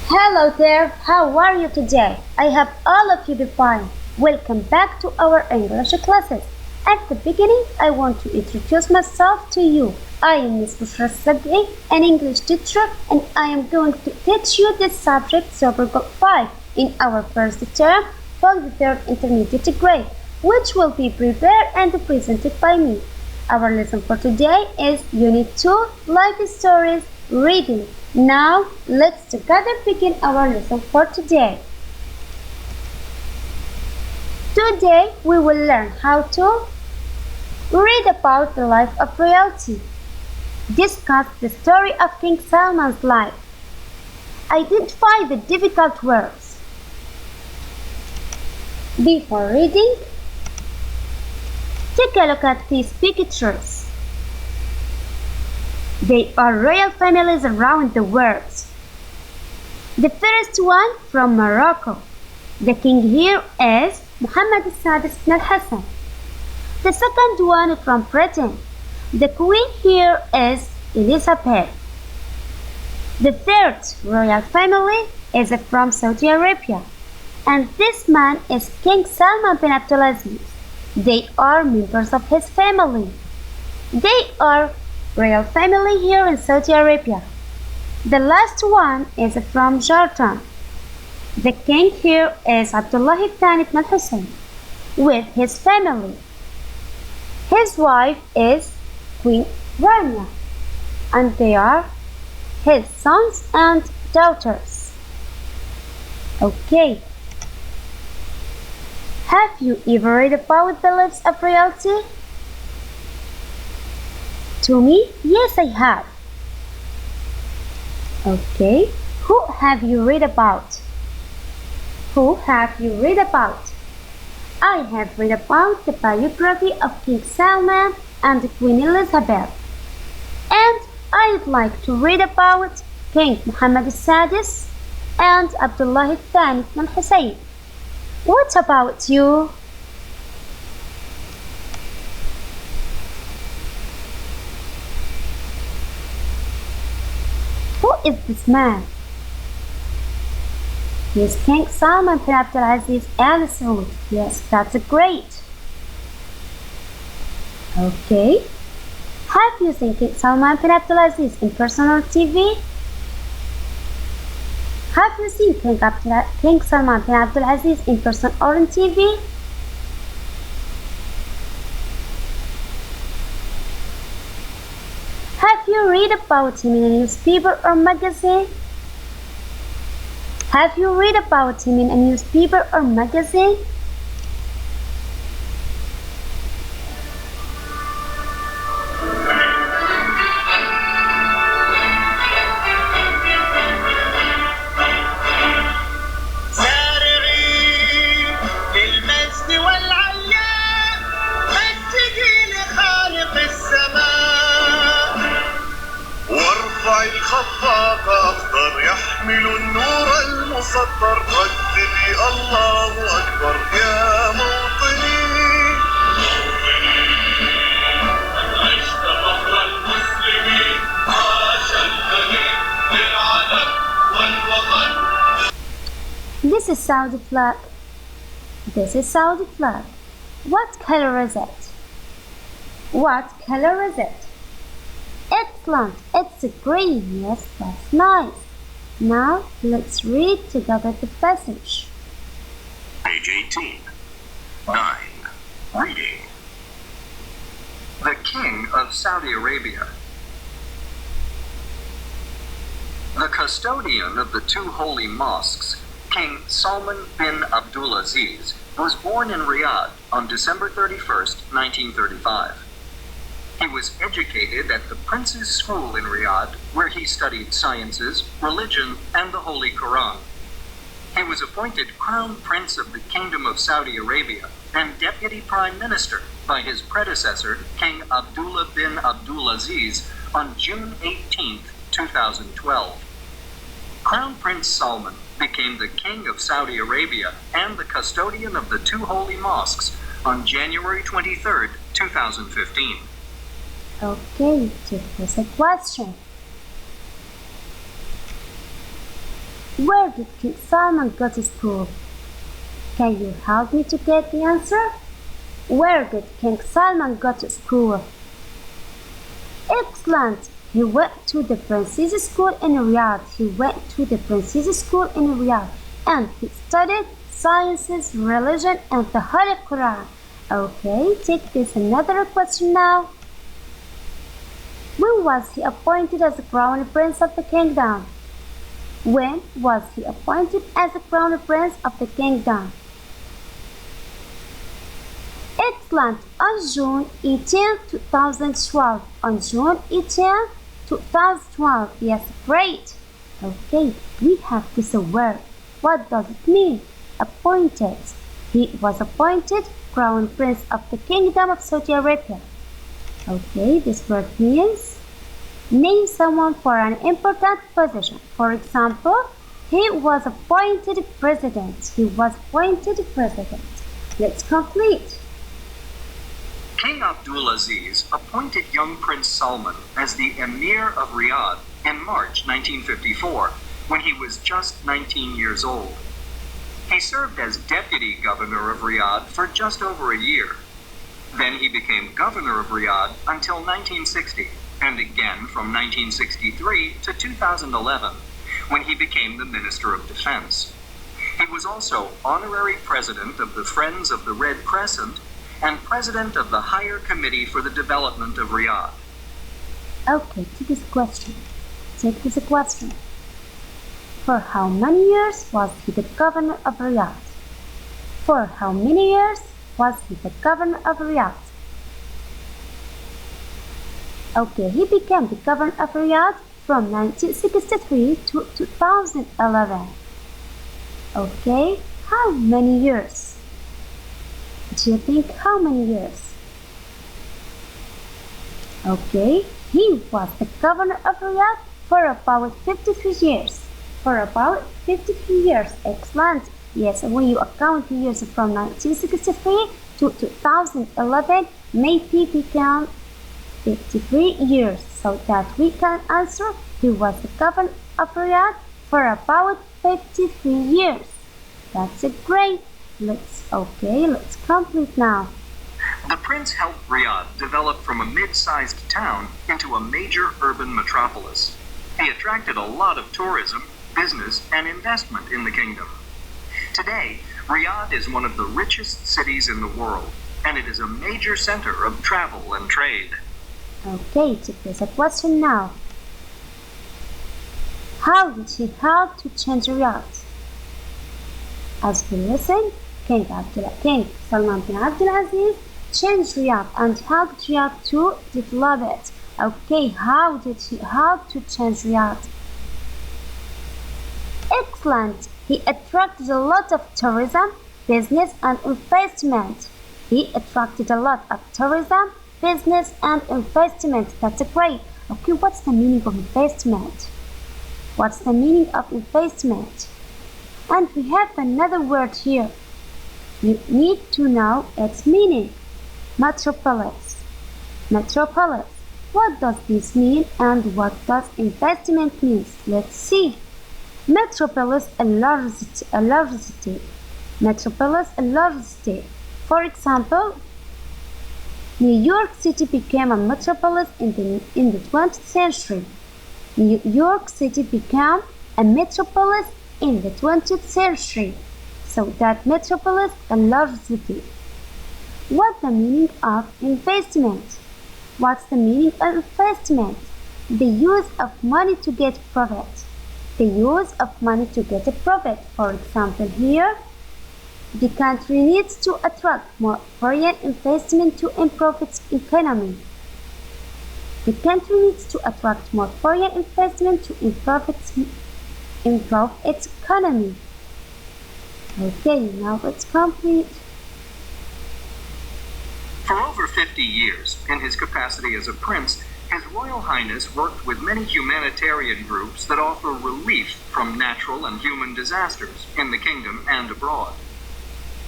Hello there, how are you today? I hope all of you be fine. Welcome back to our English classes. At the beginning, I want to introduce myself to you. I am Ms. Bushra Sabri, an English teacher, and I am going to teach you this subject Super Group 5 in our first term for the third intermediate grade, which will be prepared and presented by me. Our lesson for today is Unit 2, Life Stories, Reading. Now, let's together begin our lesson for today. Today, we will learn how to read about the life of royalty, discuss the story of King Salman's life, identify the difficult words. Before reading, take a look at these pictures. They are royal families around the world. The first one from Morocco. The king here is Mohammed السادس bin al-Hassan. The second one from Britain. The queen here is Elizabeth. The third royal family is from Saudi Arabia. And this man is King Salman bin Abdulaziz. They are members of his family. They are royal family here in Saudi Arabia. The last one is from Jordan. The king here is Abdullah الثالث bin Hussein with his family. His wife is Queen Rania, and they are his sons and daughters. Okay. Have you ever read about the lives of royalty? To me, yes, I have. Okay, who have you read about? Who have you read about? I have read about the biography of King Salman and Queen Elizabeth. And I'd like to read about King Mohammed السادس and Abdullah الثاني bin Hussein. What about you? Who is this man? He is King Salman bin Abdulaziz Al Saud. Yes, that's great. Okay. Have you seen King Salman bin Abdulaziz in person or TV? Have you seen King Salman bin Abdulaziz in person or on TV? Have you read about him in a newspaper or magazine? Have you read about him in a newspaper or magazine? الخفاق أخضر يحمل النور المسطر رددي الله أكبر يا موطني عشت فخر المسلمين عاش البني للعلم والوطن. This is Saudi flag. This is Saudi flag. What color is it? What color is it? Excellent, it's green. Yes, that's nice. Now let's read together the passage. Page 18. 9. Reading. The King of Saudi Arabia. The custodian of the two holy mosques, King Salman bin Abdulaziz, was born in Riyadh on December 31st, 1935. He was educated at the Prince's School in Riyadh, where he studied sciences, religion, and the Holy Quran. He was appointed Crown Prince of the Kingdom of Saudi Arabia and Deputy Prime Minister by his predecessor, King Abdullah bin Abdulaziz, on June 18, 2012. Crown Prince Salman became the King of Saudi Arabia and the custodian of the two holy mosques on January 23, 2015. Okay, check this question. Where did King Salman go to school? Can you help me to get the answer? Where did King Salman go to school? Excellent! He went to the Princess School in Riyadh. He went to the Princess School in Riyadh and he studied sciences, religion and the Holy Quran. Okay, take this another question now. When was he appointed as the Crown Prince of the Kingdom? When was he appointed as the Crown Prince of the Kingdom? Excellent! On June 18, 2012. On June 18, 2012. Yes, great! Okay, we have this word. What does it mean? Appointed. He was appointed Crown Prince of the Kingdom of Saudi Arabia. Okay, this word means name someone for an important position. For example, he was appointed president. He was appointed president. Let's complete. King Abdulaziz appointed young Prince Salman as the Emir of Riyadh in March 1954, when he was just 19 years old. He served as deputy governor of Riyadh for just over a year. Then he became governor of Riyadh until 1960, and again from 1963 to 2011, when he became the Minister of Defense. He was also honorary president of the Friends of the Red Crescent and president of the Higher Committee for the Development of Riyadh. Okay, to this question. Take this question. For how many years was he the governor of Riyadh? For how many years was he the governor of Riyadh? Okay, he became the governor of Riyadh from 1963 to 2011. Okay, how many years? Do you think how many years? Okay, he was the governor of Riyadh for about 53 years. For about 53 years. Excellent. Yes, when you account the years from 1963 to 2011, maybe become 53 years. So that we can answer he was the governor of Riyadh for about 53 years. That's great. Let's complete now. The prince helped Riyadh develop from a mid-sized town into a major urban metropolis. He attracted a lot of tourism, business, and investment in the kingdom. Today, Riyadh is one of the richest cities in the world, and it is a major center of travel and trade. Okay, so there's a question now. How did he help to change Riyadh? As we listen, King Salman bin Abdulaziz changed Riyadh and helped Riyadh to develop it. Okay, how did he help to change Riyadh? Excellent! He attracted a lot of tourism, business and investment. He attracted a lot of tourism, business and investment. That's great. Okay, what's the meaning of investment? What's the meaning of investment? And we have another word here. You need to know its meaning. Metropolis. Metropolis. What does this mean and what does investment mean? Let's see. Metropolis, a large city. Metropolis, a large city. For example, New York City became a metropolis in the 20th century. New York City became a metropolis in the 20th century. So that metropolis, a large city. What's the meaning of investment? What's the meaning of investment? The use of money to get profit. The use of money to get a profit. For example, here, the country needs to attract more foreign investment to improve its economy. The country needs to attract more foreign investment to improve its economy. Okay, now let's complete. For over 50 years, in his capacity as a prince, His Royal Highness worked with many humanitarian groups that offer relief from natural and human disasters in the kingdom and abroad.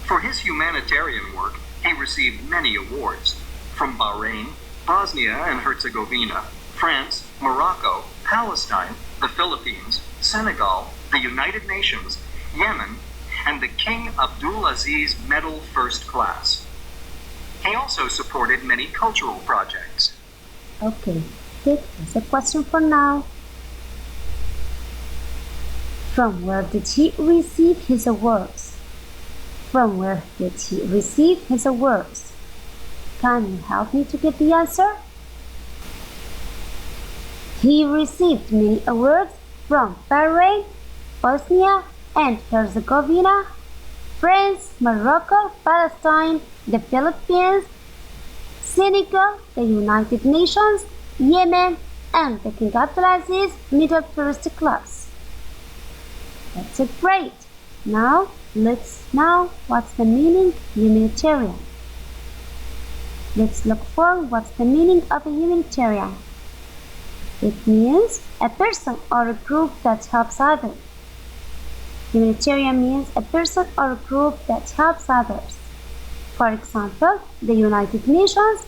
For his humanitarian work, he received many awards, from Bahrain, Bosnia and Herzegovina, France, Morocco, Palestine, the Philippines, Senegal, the United Nations, Yemen, and the King Abdulaziz Medal First Class. He also supported many cultural projects. Okay, that's a question for now. From where did he receive his awards? From where did he receive his awards? Can you help me to get the answer? He received many awards from Bahrain, Bosnia and Herzegovina, France, Morocco, Palestine, the Philippines, Senegal, the United Nations, Yemen, and the King Abdulaziz Medal First Class. That's it, great. Now, what's the meaning humanitarian? Let's look for what's the meaning of a humanitarian. It means a person or a group that helps others. Humanitarian means a person or a group that helps others. For example, the United Nations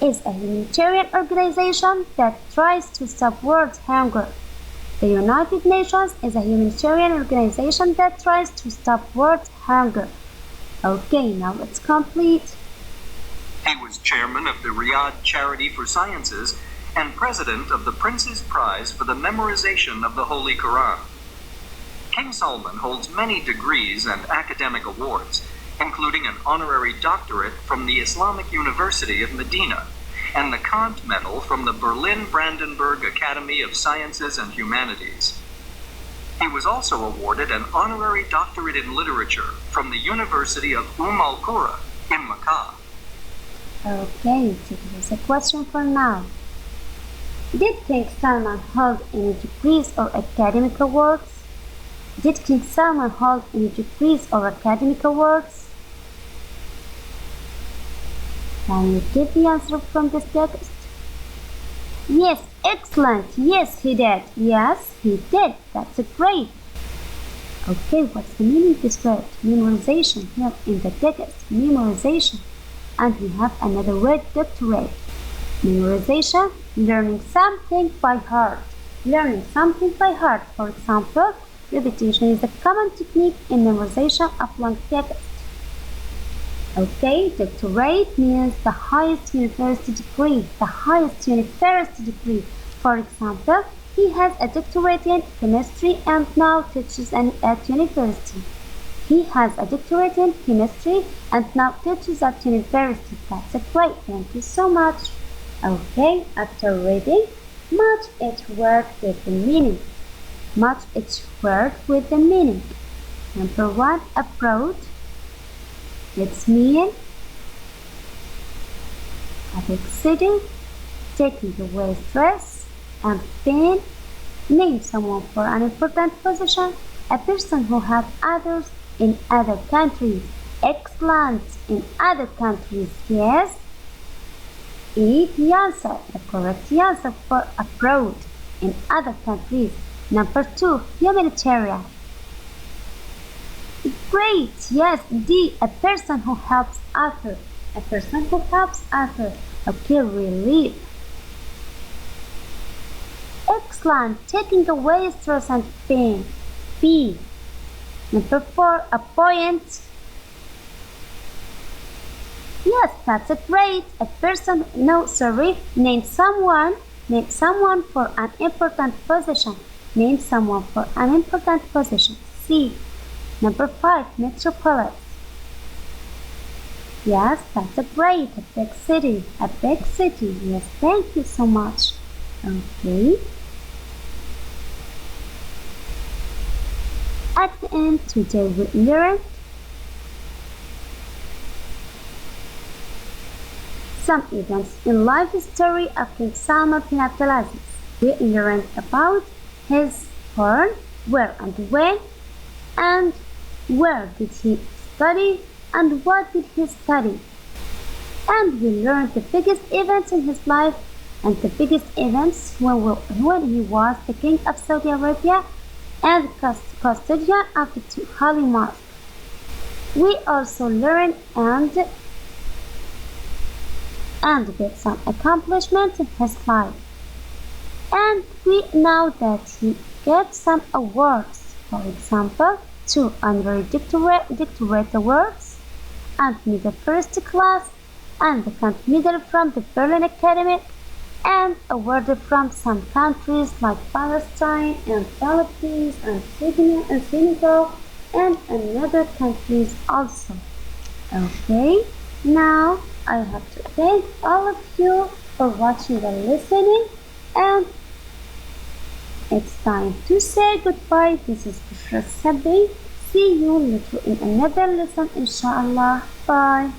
is a humanitarian organization that tries to stop world hunger. The United Nations is a humanitarian organization that tries to stop world hunger. Okay, now it's complete. He was chairman of the Riyadh Charity for Sciences and president of the Prince's Prize for the Memorization of the Holy Quran. King Salman holds many degrees and academic awards, including an honorary doctorate from the Islamic University of Medina and the Kant Medal from the Berlin-Brandenburg Academy of Sciences and Humanities. He was also awarded an honorary doctorate in literature from the University of Al-Qura in Makkah. Okay, so here's a question for now. Did King Salman hold any degrees or academic awards? Did King Salman hold any degrees or academic awards? Can you give the answer from this text? Yes, excellent. Yes, he did. Yes, he did. That's great. Okay, what's the meaning of this word? Memorization here in the text. Memorization. And we have another word, doctorate. Memorization, learning something by heart. Learning something by heart. For example, repetition is a common technique in memorization of long text. Okay, doctorate means the highest university degree. The highest university degree. For example, he has a doctorate in chemistry and now teaches at university. He has a doctorate in chemistry and now teaches at university. That's great. Thank you so much. Okay, after reading, match each word with the meaning. Match each word with the meaning. Number 1, abroad. Let's mean a big city, taking away stress and pain. Name someone for an important position, a person who helps others in other countries. Excellent, in other countries, yes. E, the answer, the correct answer for abroad, in other countries. Number 2, humanitarian. Great, yes, D, a person who helps others. A person who helps others. Okay, relief. Excellent, taking away stress and pain. B. Number 4, a point. Yes, that's great. A person, name someone for an important position. Name someone for an important position. C. Number 5, metropolis. Yes, that's great. A big city. A big city. Yes, thank you so much. Okay. At the end, today we learned some events in life story of King Salman bin Abdulaziz. We learned about his born, where and when, and where did he study, and what did he study. And we learned the biggest events in his life and the biggest events when he was the king of Saudi Arabia and custodian of the 2 holy mosques. We also learned and and get some accomplishment in his life. And we know that he gets some awards, for example, 2 honorary doctorate awards, and medal first class, and the front medal from the Berlin Academy, and awarded from some countries like Palestine and Philippines and Senegal and another countries also. Okay, now I have to thank all of you for watching and listening, and it's time to say goodbye. This is Bushra Sabri. See you later in another lesson, inshallah. Bye.